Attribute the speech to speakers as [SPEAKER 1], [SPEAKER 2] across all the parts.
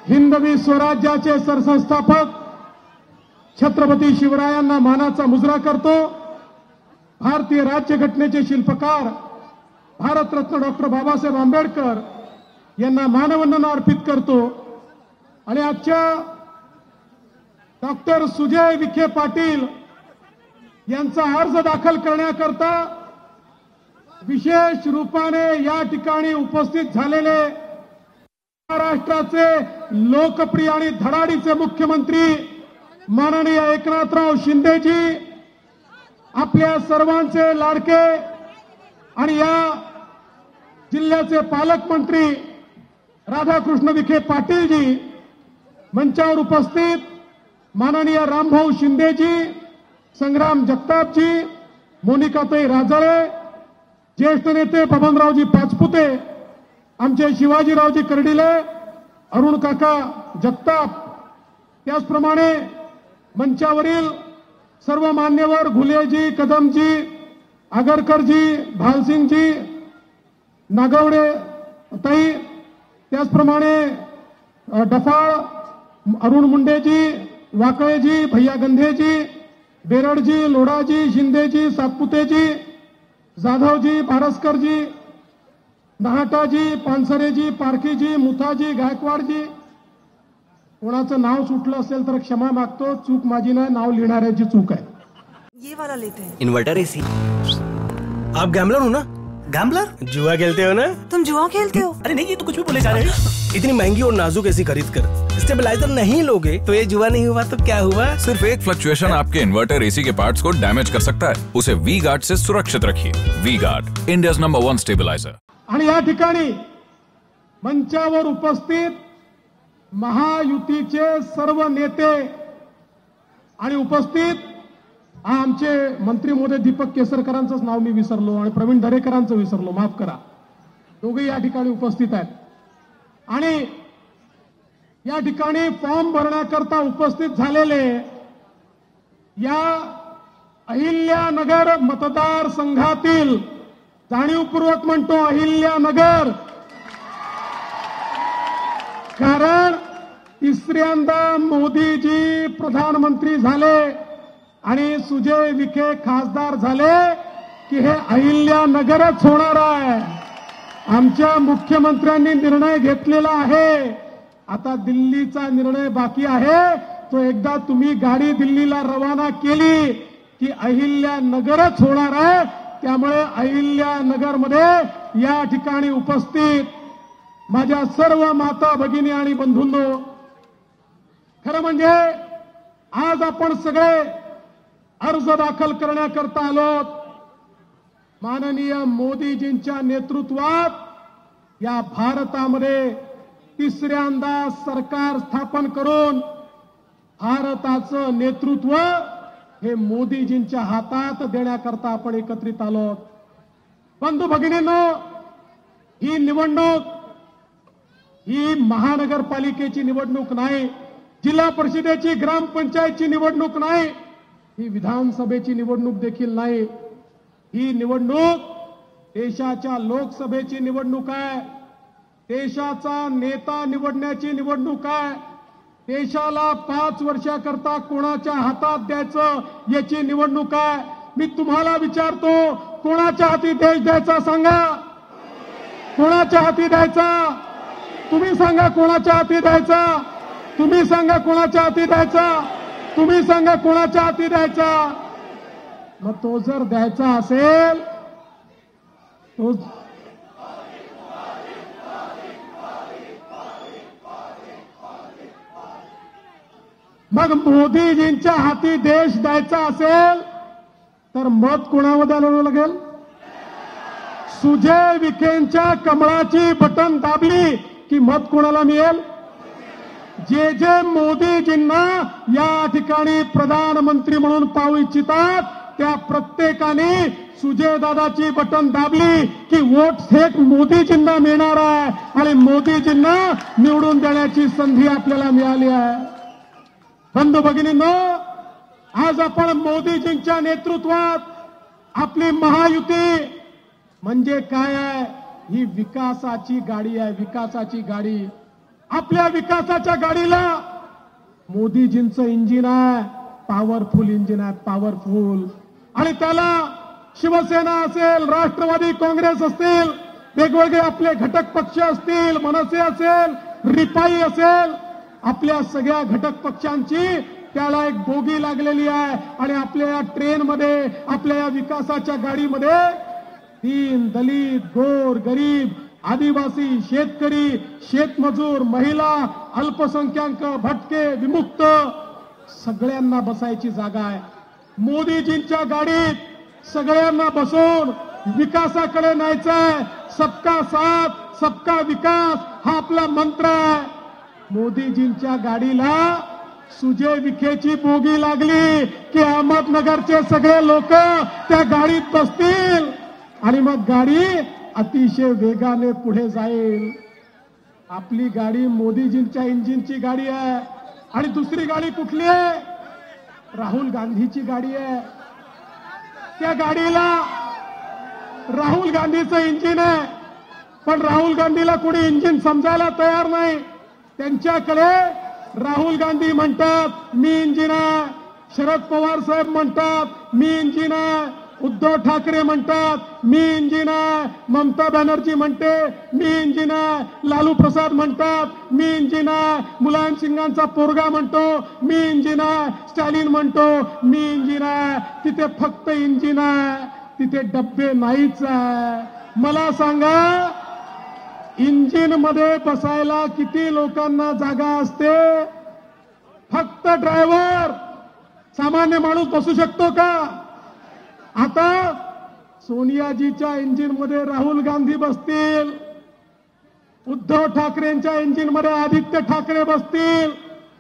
[SPEAKER 1] हिंदवी स्वराज्याचे सरसंस्थापक छत्रपती शिवरायांना मानाचा मुजरा करतो। भारतीय राज्यघटनेचे शिल्पकार भारतरत्न डॉक्टर बाबासाहेब आंबेडकर यांना मानवंदना अर्पित करतो। आणि आजच्या डॉक्टर सुजय विखे पाटील यांचा अर्ज दाखल करण्याकरता विशेष रूपाने या ठिकाणी उपस्थित झालेले महाराष्ट्राचे लोकप्रिय आणि धडाडीचे मुख्यमंत्री माननीय एकनाथराव शिंदेजी, आपल्या सर्वांचे लाडके आणि या जिल्ह्याचे पालकमंत्री राधाकृष्ण विखे पाटीलजी, मंचावर उपस्थित माननीय रामभाऊ शिंदेजी, संग्राम जगतापजी, मोनिकाताई राजाळे, ज्येष्ठ नेते बबनरावजी पाचपुते, आमचे शिवाजीरावजी कर्डिले, अरुण काका जगताप, त्याचप्रमाणे मंचावरील सर्व मान्यवर घुलेजी, कदमजी, आगरकरजी, भालसिंगजी, नागवडे ताई, त्याचप्रमाणे डफाळ, अरुण मुंडेजी, वाकळेजी, भैया गंधेजी, बेरडजी, लोढाजी, शिंदेजी, सातपुतेजी, जाधवजी, बारसकरजी, नहाटाजी, पानसरेजी, पारखीजी, मुथाजी, गायकवाडजी, कोणाचं नाव सुटलं असेल तर क्षमा मागतो, चूक माझी नाही, नाव लिहिणाऱ्याची चूक आहे।
[SPEAKER 2] ये वाला लेते हैं।
[SPEAKER 3] Inverter AC. आप गैम्बलर हो ना? गैम्बलर? जुआ खेलते हो ना?
[SPEAKER 2] तुम जुआ खेलते हो?
[SPEAKER 3] अरे नहीं, ये तो कुछ भी बोले जा रहे हैं। इतनी महंगी और नाजुक एसी खरीद कर स्टेबलाइजर नहीं लोगे तो ये जुआ नहीं हुआ तो क्या हुआ?
[SPEAKER 4] सिर्फ एक फ्लक्चुएशन आपके इन्वर्टर एसी के पार्ट्स को डैमेज कर सकता है। उसे वी गार्ड से सुरक्षित रखिए। V Guard, India's number 1 stabiliser.
[SPEAKER 1] आणि या ठिकाणी मंचावर उपस्थित महायुतीचे सर्व नेते आणि उपस्थित आमचे मंत्री महोदय दीपक केसरकरांचंच नाव मी विसरलो आणि प्रवीण दरेकरांचं विसरलो, माफ करा, दोघे या ठिकाणी उपस्थित आहेत। आणि या ठिकाणी फॉर्म भरण्याकरता उपस्थित झालेले या अहिल्यानगर मतदारसंघातील, जाणीवपूर्वक म्हणतो अहिल्यानगर, कारण तिसऱ्यांदा मोदीजी प्रधानमंत्री झाले आणि सुजय विखे खासदार झाले की हे अहिल्यानगरच होणार आहे। आमच्या मुख्यमंत्र्यांनी निर्णय घेतलेला आहे, आता दिल्लीचा निर्णय बाकी आहे। तो एकदा तुम्ही गाडी दिल्लीला रवाना केली की अहिल्यानगरच होणार आहे। त्यामुळे अहिल्यानगरमध्ये या ठिकाणी उपस्थित माझ्या सर्व माता भगिनी आणि बंधूंनो, खरं म्हणजे आज आपण सगळे अर्ज दाखल करण्याकरता आलो। माननीय मोदीजींच्या नेतृत्वात या भारतामध्ये तिसऱ्यांदा सरकार स्थापन करून भारताचं नेतृत्व हे मोदीजींच्या हातात देण्याकरता आपण एकत्रित आलो। बंधू भगिनींनो, ही निवडणूक ही महानगरपालिकेची निवडणूक नाही, जिल्हा परिषदेची, ग्रामपंचायतची निवडणूक नाही, ही विधानसभेची निवडणूक देखील नाही। ही निवडणूक देशाच्या लोकसभेची निवडणूक आहे, देशाचा नेता निवडण्याची निवडणूक आहे, देशाला 5 वर्षाकरता कोणाच्या हातात द्यायचं याची निवडणूक आहे। मी तुम्हाला विचारतो, कोणाच्या हाती देश द्यायचा सांगा? कोणाच्या हाती द्यायचा? तुम्ही सांगा कोणाच्या हाती द्यायचा? तुम्ही सांगा कोणाच्या हाती द्यायचा? तुम्ही सांगा कोणाच्या हाती द्यायचा? मग तो जर द्यायचा असेल तो मग मोदीजींच्या हाती देश द्यायचा असेल तर मत कोणावर द्यायला लागेल? सुजय विखेंच्या कमळाची बटन दाबली की मत कोणाला मिळेल? जे जे मोदीजींना या ठिकाणी प्रधानमंत्री म्हणून पाहू इच्छितात त्या प्रत्येकाने सुजयदादाची बटन दाबली की वोट थेट मोदीजींना मिळणार आहे आणि मोदीजींना निवडून देण्याची संधी आपल्याला मिळाली आहे। बंधू भगिनींनो, आज आपण मोदीजींच्या नेतृत्वात आपली महायुती म्हणजे काय आहे? ही विकासाची गाडी आहे, विकासाची गाडी। आपल्या विकासाच्या गाडीला मोदीजींचं इंजिन आहे, पॉवरफुल इंजिन आहे, पॉवरफुल. आणि त्याला शिवसेना असेल, राष्ट्रवादी काँग्रेस असतील, वेगवेगळे आपले घटक पक्ष असतील, मनसे असेल, रिपाई असेल, आपल्या सगळ्या घटक पक्षांची त्याला एक बोगी लागलेली आहे. आणि आपल्या या ट्रेनमध्ये, आपल्या या विकासाच्या गाडीमध्ये दीन, दलित, गोर, गरीब, आदिवासी, शेतकरी, शेतमजूर, महिला, अल्पसंख्याक, भटके, विमुक्त सगळ्यांना बसायची जागा आहे. मोदीजींच्या गाडीत सगळ्यांना बसून विकासाकडे न्यायचंय. सबका साथ सबका विकास हा आपला मंत्र आहे. मोदीजींच्या गाडीला सुजय विखेची बोगी लागली की अहमदनगरचे सगळे लोक त्या गाडीत बसतील आणि मग गाडी अतिशय वेगाने पुढे जाईल. आपली गाडी मोदीजींच्या इंजिनची गाडी आहे. आणि दुसरी गाडी कुठली आहे? राहुल गांधीची गाडी आहे. त्या गाडीला राहुल गांधीचं इंजिन आहे. पण राहुल गांधीला कोणी इंजिन समजायला तयार नाही. त्यांच्याकडे राहुल गांधी म्हणतात मी इंजिन आहे, शरद पवार साहेब म्हणतात मी इंजिन आहे, उद्धव ठाकरे म्हणतात मी इंजिन आहे, ममता बॅनर्जी म्हणते मी इंजिन आहे, लालू प्रसाद म्हणतात मी इंजिन आहे, मुलायम सिंगांचा पोरगा म्हणतो मी इंजिन आहे, स्टॅलिन म्हणतो मी इंजिन आहे. तिथे फक्त इंजिन आहे, तिथे डब्बे नाहीच आहे. मला सांगा, इंजिन मध्ये बसायला किती लोकांना जागा असते? फक्त ड्रायव्हर. सामान्य माणूस बसू शकतो का? आता सोनियाजीच्या इंजिन मध्ये राहुल गांधी बसतील, उद्धव ठाकरेंच्या इंजिन मध्ये आदित्य ठाकरे बसतील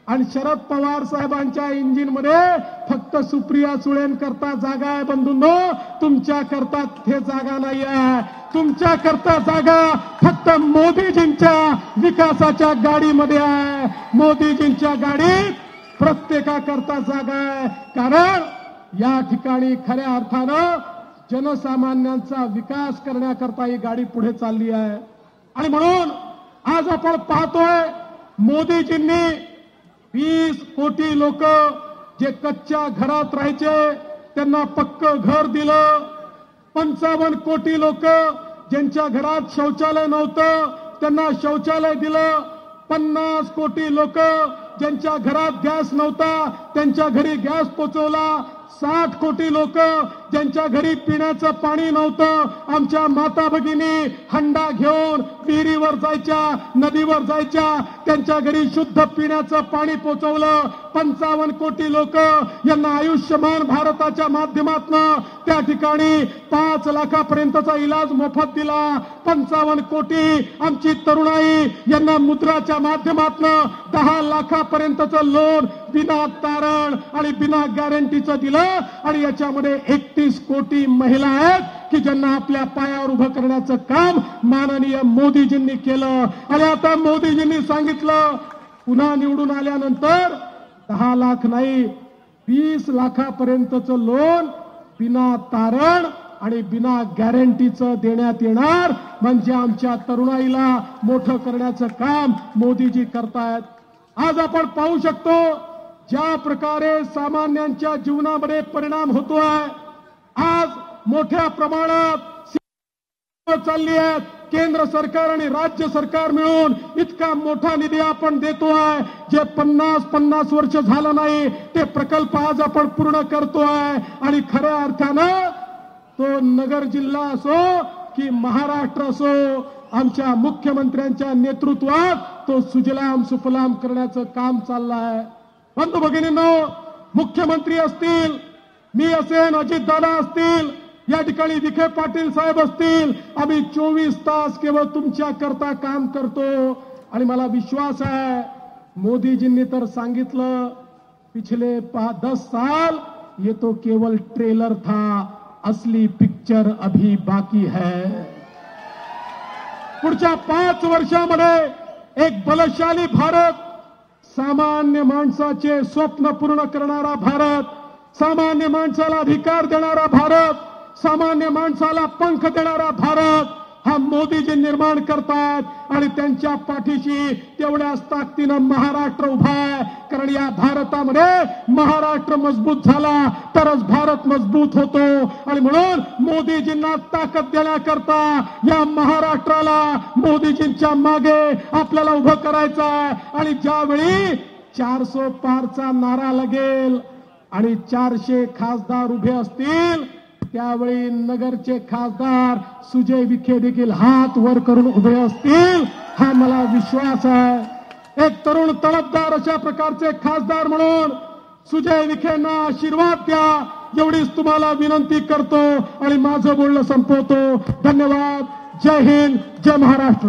[SPEAKER 1] आणि शरद पवार साहेबांच्या इंजिन मध्ये फक्त सुप्रिया सुळेंकरता जागा आहे. बंधूंनो, तुमच्या करता तिथे जागा नाही आहे. तुमच्या करता जागा फक्त मोदीजींच्या विकासाच्या गाडीमध्ये आहे. मोदीजींच्या गाडीत प्रत्येकाकरता जागा आहे. कारण या ठिकाणी खऱ्या अर्थानं जनसामान्यांचा विकास करण्याकरता ही गाडी पुढे चालली आहे. आणि म्हणून आज आपण पाहतोय, मोदीजींनी 20 कोटी लोक जे कच्च्या घरात राहायचे त्यांना पक्क घर दिलं. 55 कोटी लोक ज्यांच्या घरात शौचालय नव्हतं त्यांना शौचालय दिलं. 50 कोटी लोक ज्यांच्या घरात गॅस नव्हता त्यांच्या घरी गॅस पोचवला. 60 कोटी लोक ज्यांच्या घरी पिण्याचं पाणी नव्हतं, आमच्या माता भगिनी हंडा घेऊन विहिरीवर जायच्या, नदीवर जायच्या, त्यांच्या घरी शुद्ध पिण्याचं पाणी पोचवलं. 55 कोटी लोक यांना आयुष्यमान भारताच्या माध्यमातून त्या ठिकाणी 5 लाखापर्यंतचा इलाज मोफत दिला. 55 कोटी आमची तरुणाई यांना मुद्राच्या माध्यमातून 10 लाखापर्यंतचं लोन बिना तारण आणि बिना गॅरंटीचं दिलं. आणि याच्यामध्ये 31 कोटी महिला आहेत की ज्यांना आपल्या पायावर उभं करण्याचं काम माननीय मोदीजींनी केलं. आणि आता मोदीजींनी सांगितलं, पुन्हा निवडून आल्यानंतर 10 लाख नाही, 20 लाखापर्यंतचं लोन बिना तारण आणि बिना गॅरंटीचं देण्यात येणार. म्हणजे आमच्या तरुणाईला मोठं करण्याचं काम मोदीजी करतायत. आज आपण पाहू शकतो ज्या प्रकारे सामान्यांच्या जीवनामध्ये परिणाम होतोय. आज मोठ्या प्रमाणात चालली आहेत. केंद्र सरकार आणि राज्य सरकार मिळून इतका मोठा निधी आपण देतोय. जे 50 वर्ष झालं नाही ते प्रकल्प आज आपण पूर्ण करतोय. आणि खऱ्या अर्थानं तो नगर जिल्हा असो की महाराष्ट्र असो, आमच्या मुख्यमंत्र्यांच्या नेतृत्वात तो सुजलाम सुफलाम करण्याचं काम चाललं आहे. बंधू भगिनींनो, मुख्यमंत्री असतील, मी असेन, अजितदादा असतील, या ठिकाणी विखे पाटील साहेब असतील, आम्ही 24 तास केवळ तुमच्या करता काम करतो. आणि मला विश्वास आहे, मोदीजींनी तर सांगितलं, पिछले 10 साल ये तो केवल ट्रेलर था, असली पिक्चर अभी बाकी है. पुढच्या 5 वर्षामध्ये एक बलशाली भारत, सामान्य माणसाचे स्वप्न पूर्ण करणारा भारत, सामान्य माणसाला अधिकार देणारा भारत, सामान्य माणसाला पंख देणारा भारत हा मोदीजी निर्माण करतात आणि त्यांच्या पाठीशी तेवढ्याच ताकदीनं महाराष्ट्र उभा आहे. कारण या भारतामध्ये महाराष्ट्र मजबूत झाला तरच भारत मजबूत होतो आणि म्हणून मोदीजींना ताकद देण्याकरता या महाराष्ट्राला मोदीजींच्या मागे आपल्याला उभं करायचं आहे. आणि ज्यावेळी 400 पारचा नारा लागेल आणि 400 खासदार उभे असतील त्यावेळी नगरचे खासदार सुजय विखे देखील हात वर करून उभे असतील हा मला विश्वास आहे. एक तरुण तडफदार अशा प्रकारचे खासदार म्हणून सुजय विखेंना आशीर्वाद द्या एवढीच तुम्हाला विनंती करतो आणि माझं बोलणं संपवतो. धन्यवाद. जय हिंद, जय महाराष्ट्र.